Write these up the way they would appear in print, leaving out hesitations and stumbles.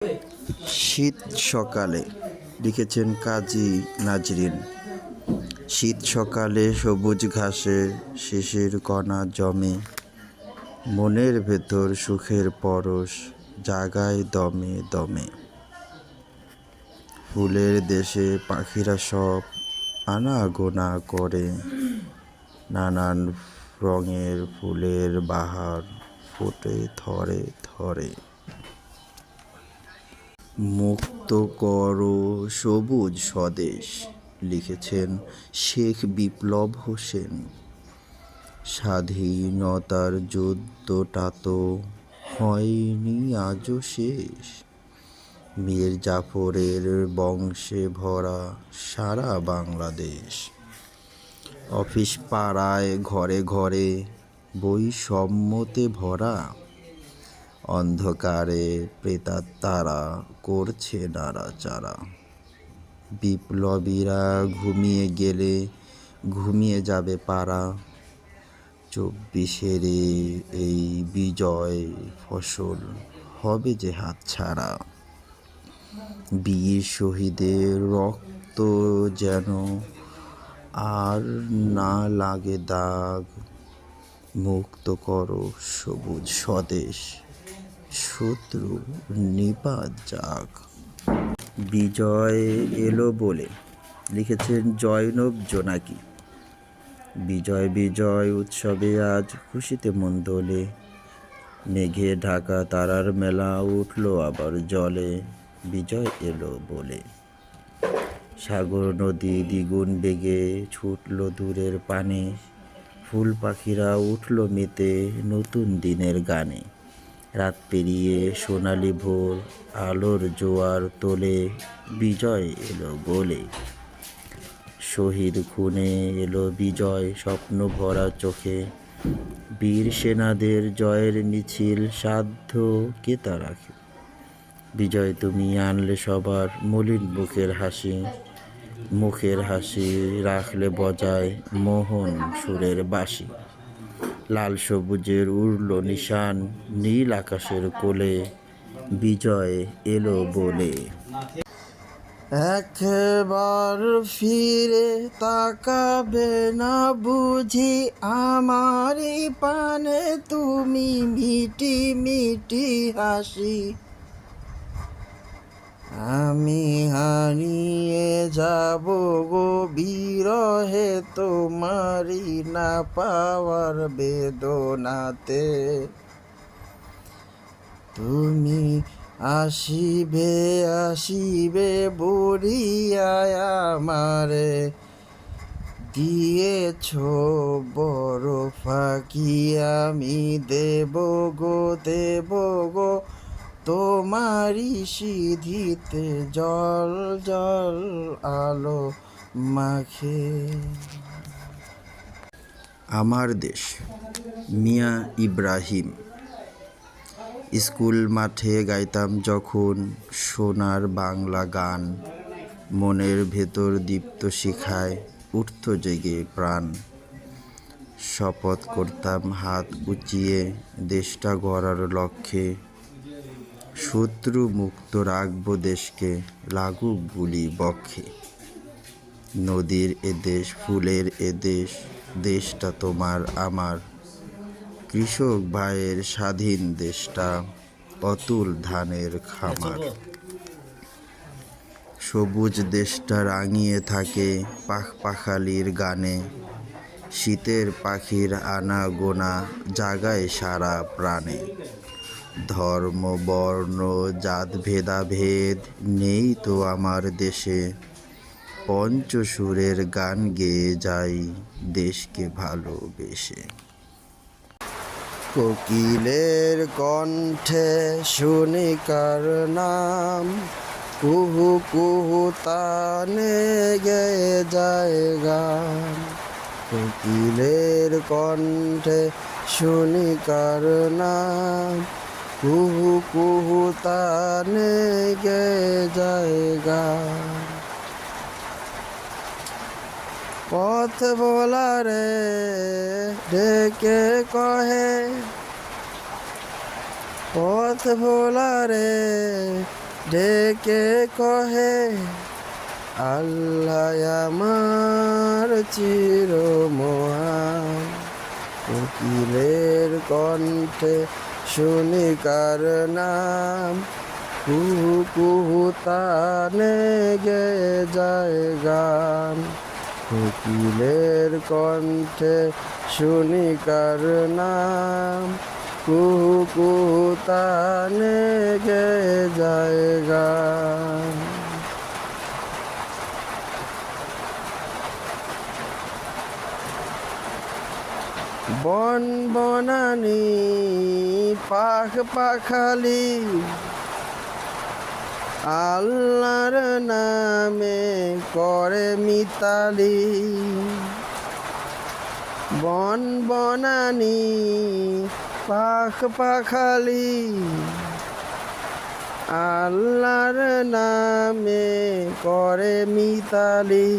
শীত সকালে লিখেছেন কাজী নাজরীন। শীত সকালে সবুজ ঘাসে শিশির কণা জমে, মনের ভেতর সুখের পরশ জাগায় দমে দমে। ফুলের দেশে পাখিরা সব আনাগোনা করে, নানান রঙের ফুলের বাহার ফোটে থরে থরে। মুক্ত করো সবুজ স্বদেশ লিখেছেন শেখ বিপ্লব হোসেন। স্বাধীনতার যুদ্ধটা তো হয়নি আজও শেষ, মীর জাফরের বংশে ভরা সারা বাংলাদেশ। অফিস পাড়ায় ঘরে ঘরে বৈষম্যতে ভরা, অন্ধকারে প্রেতাত্মারা করছে নাড়াচাড়া। বিপ্লবীরা ঘুমিয়ে গেলে ঘুমিয়ে যাবে পাড়া, 24-এর এই বিজয় ফসল হবে যে হাতছাড়া। বীর শহীদের রক্ত যেন আর না লাগে দাগ, মুক্ত করো সবুজ স্বদেশ, শত্রু নিপাত যাক। বিজয় এলো বলে লিখেছেন জয়নব জোনাকি। বিজয় বিজয় উৎসবে আজ খুশিতে মন দোলে, মেঘে ঢাকা তারার মেলা উঠলো আবার জলে, বিজয় এলো বলে। সাগর নদী দ্বিগুণ বেগে ছুটলো দূরের পানে, ফুল পাখিরা উঠলো মেতে নতুন দিনের গানে। রাত পেরিয়ে সোনালি ভোর আলোর জোয়ার তোলে, বিজয় এলো বলে। শহীদ খুনে এলো বিজয় স্বপ্ন ভরা চোখে, বীর সেনাদের জয়ের মিছিল সাধ্য কে তা রাখে। বিজয় তুমি আনলে সবার মলিন মুখের হাসি রাখলে বজায় মোহন সুরের বাঁশি। লাল সবুজের উড়ল নিশান নীল আকাশের কোলে, বিজয় এলো বলে। একবার ফিরে তাকাবে না বুঝি আমারই পানে তুমি মিটি মিটি হাসি। আমি হারিয়ে যাব গো বিরহে তোমারি না পাওয়ার বেদনাতে। তুমি আসিবে আসিবে বলিয়া আমারে দিয়েছ বড় ফাঁকি, আমি দেব গো তোমারি সিঁধিতে জল জল আলো মাখে। আমার দেশ মিয়া ইব্রাহিম। স্কুল মাঠে গাইতাম যখন সোনার বাংলা গান, মনের ভেতর দীপ্ত শিখায় উঠত জেগে প্রাণ। শপথ করতাম হাত উঁচিয়ে দেশটা গড়ার লক্ষ্যে, শত্রু মুক্ত রাখবো দেশকে লাগুক গুলি বক্ষে। নদীর এদেশ ফুলের এদেশ, দেশটা তোমার আমার, কৃষক ভাইয়ের স্বাধীন দেশটা অতুল ধানের খামার। সবুজ দেশটা রাঙিয়ে থাকে পাখালির গানে, শীতের পাখির আনাগোনা জাগায় সারা প্রাণে। ধর্ম বর্ণ জাত ভেদাভেদ নেই তো আমার দেশে, পঞ্চসুরের গান গেয়ে যাই দেশকে ভালোবেসে। কোকিলের কণ্ঠে শুনি কার নাম, কুহু কুহু তানে গেয়ে যায় গান। কোকিলের কণ্ঠে শুনি কার নাম, কুহু কুহু তানে গেয়ে যায় গান। পথ ভোলারে ডেকে কহে, পথ ভোলারে ডেকে কহে আল্লাহ আমার চির মহান। কোকিলের কণ্ঠে শুনি কার নাম, কুহু কুহু তানে গে যায় গান। কোকিলের কণ্ঠে শুনি কার নাম, কুহু কুহু তানে গে যায় গান। বন বনানি পাখ পাখালি আল্লাহর নামে করে মিতালি। বন বনানি পাখ পাখালি আল্লাহর নামে করে মিতালি।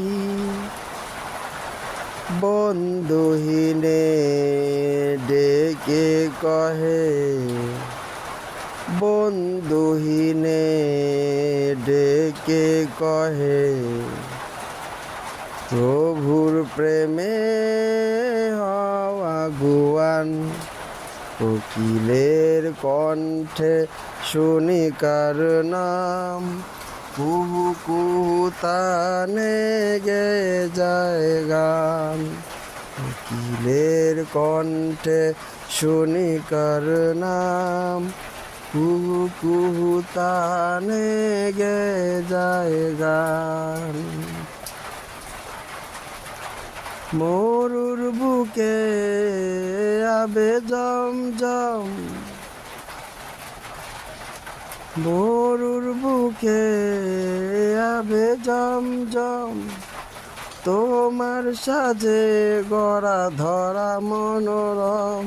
বন্ধুহীনে ডেকে কহে, বন্ধুহীনে ডেকে কহে প্রভুর প্রেমে হওয়া গুয়ান। কোকিলের কণ্ঠে শুনি কার নাম, কুহু কুহু তানে গে যায় গান। কোকিলের কণ্ঠে শুনি কার নাম, কুহু কুহু তানে গে যায় গান। মরুর বুকে আবে জমজম, মরুর বুকে আবে জমজম। তোমার সাজে গড়া ধরা মনোরম,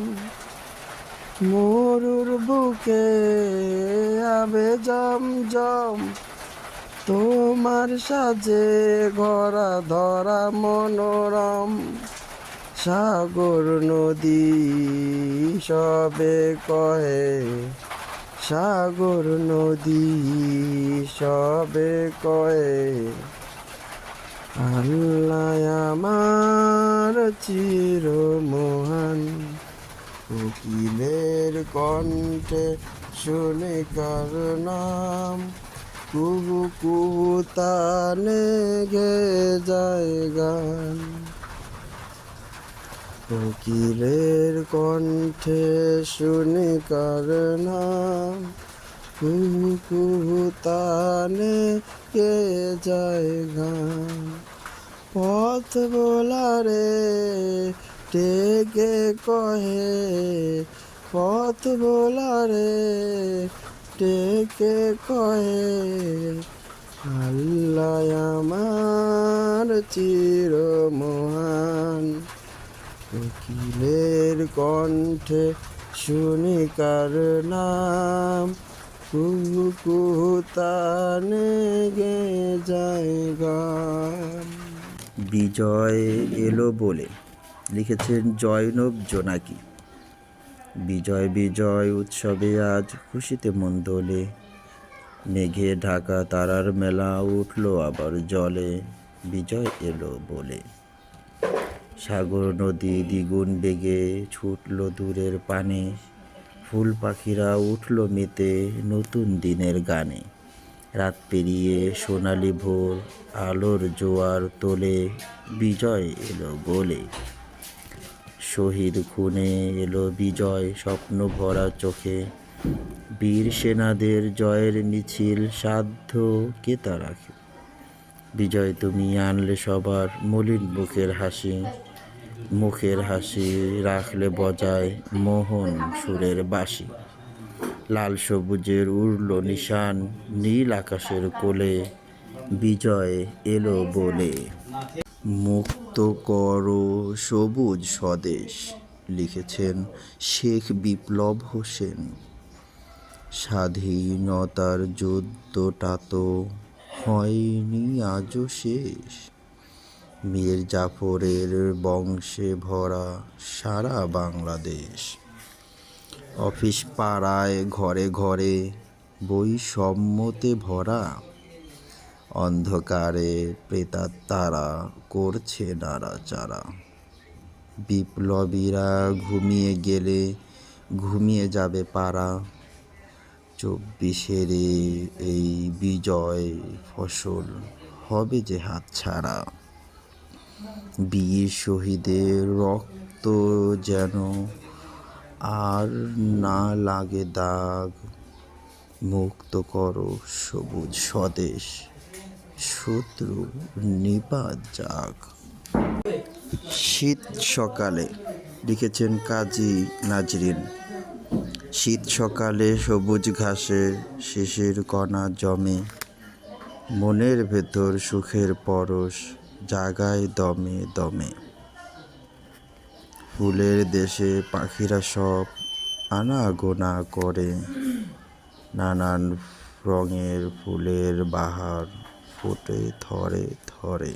মরুর বুকে আবে জমজম। তোমার সাজে গড়া ধরা মনোরম। সাগর নদী সবে কহে, সাগর নদী সবে কহে আল্লাহ আমার চির মহান। কোকিলের কণ্ঠে শুনে কার নাম, কুহু কুহু তানে গে যায় গান। কোকিলের কণ্ঠে শুনি কার নাম, কুহু কুহু তানে গে যায় গান। পথ বোলারে ডেকে কহে, পথ বোলারে ডেকে কহে আল্লাহ আমার চির মহান। কোকিলের কণ্ঠে শুনি কার নাম, কুহু কুহু তানে গে যায় গান। বিজয় এলো বলে লিখেছেন জয়নব জোনাকি। বিজয় বিজয় উৎসবে আজ খুশিতে মন দোলে, মেঘে ঢাকা তারার মেলা উঠলো আবার জলে, বিজয় এলো বলে। সাগর নদী দ্বিগুণ বেগে ছুটলো দূরের পানে, ফুল পাখিরা উঠলো মেতে নতুন দিনের গানে। রাত পেরিয়ে সোনালি ভোর আলোর জোয়ার তোলে, বিজয় এলো বলে। শহীদ খুনে এলো বিজয় স্বপ্ন ভরা চোখে, বীর সেনাদের জয়ের মিছিল সাধ্য কে তা রাখে। বিজয় তুমি আনলে সবার মলিন মুখের হাসি, মুখের হাসি রাখলে বজায় মোহন সুরের বাঁশি। লাল সবুজের উড়ল নিশান নীল আকাশের কোলে, বিজয় এলো বলে। মুক্ত করো সবুজ স্বদেশ লিখেছেন শেখ বিপ্লব হোসেন। স্বাধীনতার যুদ্ধটা তো হয়নি আজও শেষ, মীর জাফরের বংশে ভরা সারা বাংলাদেশ। অফিস পাড়ায় ঘরে ঘরে বৈষম্যতে ভরা অন্ধকারে প্রেতাত্মারা করছে নাড়াচাড়া। বিপ্লবীরা ঘুমিয়ে গেলে ঘুমিয়ে যাবে পাড়া। ২৪-এর এই বিজয় ফসল হবে যে হাতছাড়া। বীর শহীদের রক্ত যেন আর না লাগে দাগ। মুক্ত করো সবুজ স্বদেশ, শত্রু নিপাত যাক। শীত সকালে লিখেছেন কাজী নাজরীন। শীত সকালে সবুজ ঘাসে শিশির কণা জমে, মনের ভেতর সুখের পরশ জাগায় দমে দমে। ফুলের দেশে পাখিরা সব আনাগোনা করে, নানান রঙের ফুলের বাহার ফোটে থরে থরে।